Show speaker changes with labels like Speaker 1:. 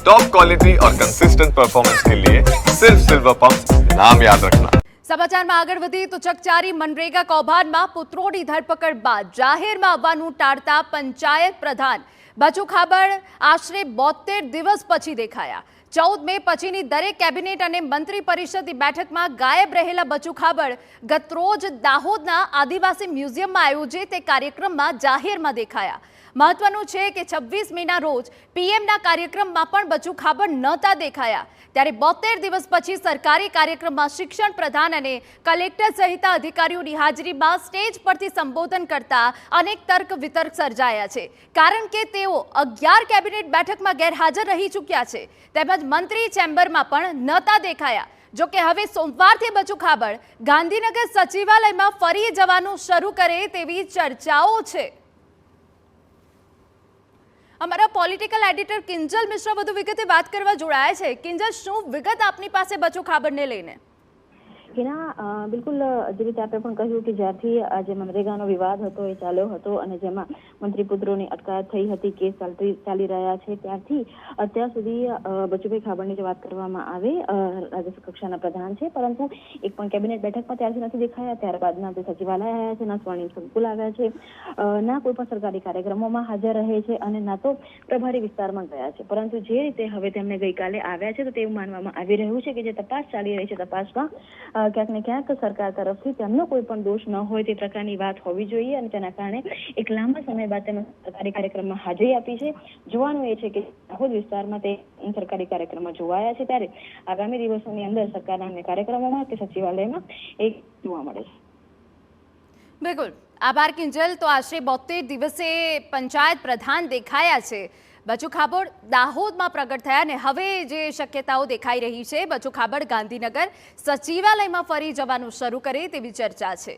Speaker 1: Top quality और consistent performance के लिए सिर्फ सिल्वर पंप नाम याद रखना।
Speaker 2: સમાચારમાં આગળ વધી તો ચકચારી મનરેગા કૌભાંડમાં પુત્રોની ધરપકડ બાદ જાહેરમાં આવવાનું ટાળતા પંચાયત પ્રધાન બચુ ખાબડ આશરે 72 દિવસ પછી દેખાયા। 14 મે પછીની દરેક કેબિનેટ અને મંત્રી પરિષદની બેઠકમાં ગાયબ રહેલા બચુ ખાબડ ગતરોજ દાહોદના આદિવાસી મ્યુઝિયમમાં આયોજિત તે કાર્યક્રમમાં જાહેરમાં દેખાયા। મહત્વનું છે કે 26 મેના રોજ પીએમના કાર્યક્રમમાં પણ બચુ ખાબડ નહોતા દેખાયા, ત્યારે 72 દિવસ પછી સરકારી કાર્યક્રમમાં શિક્ષણ પ્રધાન અને કલેક્ટર સહિત અધિકારીઓની હાજરીમાં સ્ટેજ પરથી સંબોધન કરતા અનેક તર્ક વિતર્ક સર્જાયા છે, કારણ કે તેઓ 11 કેબિનેટ બેઠકમાં ગેરહાજર રહી ચૂક્યા છે, તેમજ મંત્રી ચેમ્બરમાં પણ નહોતા દેખાયા। જો કે હવે સોમવારથી બચુ ખાબડ ગાંધીનગર સચિવાલયમાં ફરી જવાનું શરૂ કરે તેવી ચર્ચાઓ છે। અમારા પોલિટિકલ એડિટર કિંજલ મિશ્રા વધુ વિગતે વાત કરવા જોડાયા છે। કિંજલ, શું વિગત આપની પાસે બચુ ખાબડને લઈને?
Speaker 3: બિલકુલ, જે રીતે આપણે પણ કહ્યું કે જ્યારથી જે મનરેગાનો વિવાદ હતો એ ચાલ્યો હતો અને જેમાં મંત્રી પુત્રોની અટકાયત થઈ હતી, કેસ ચાલી રહ્યા છે, ત્યારથી અત્યાર સુધી બચુભાઈ ખાબડની જે વાત કરવામાં આવે રાજ્ય કક્ષાના પ્રધાન છે, પરંતુ એક પણ કેબિનેટ બેઠકમાં ત્યારથી નથી દેખાયા। ત્યારબાદ ના તે સચિવાલય આવ્યા છે, ના સ્વર્ણિમ સંકુલ આવ્યા છે, ના કોઈ પણ સરકારી કાર્યક્રમોમાં હાજર રહે છે અને ના તો પ્રભારી વિસ્તારમાં ગયા છે। પરંતુ જે રીતે હવે તેમને ગઈકાલે આવ્યા છે તો તેવું માનવામાં આવી રહ્યું છે કે જે તપાસ ચાલી રહી છે, તપાસમાં ક્યાંક ને ક્યાંક સરકાર તરફથી તેમનો કોઈ પણ દોષ ન હોય તે પ્રકારની વાત હોવી જોઈએ અને તેના કારણે એક લાંબા સમય બાદ તેમણે સરકારી કાર્યક્રમમાં હાજરી આપી છે। જોવાનું એ છે કે દાહોદ વિસ્તારમાં તે સરકારી કાર્યક્રમમાં જોવાયા છે, ત્યારે આગામી દિવસોની અંદર સરકારના કાર્યક્રમોમાં કે સચિવાલયમાં એક જોવા મળે છે।
Speaker 2: બિલકુલ, આભાર કિંજલ। તો આશરે 72 દિવસે પંચાયત પ્રધાન દેખાયા છે બચુ ખાબડ દાહોદમાં પ્રગટ થયા અને હવે જે શક્યતાઓ દેખાઈ રહી છે, બચુ ખાબડ ગાંધીનગર સચિવાલયમાં ફરી જવાનું શરૂ કરે તેવી ચર્ચા છે।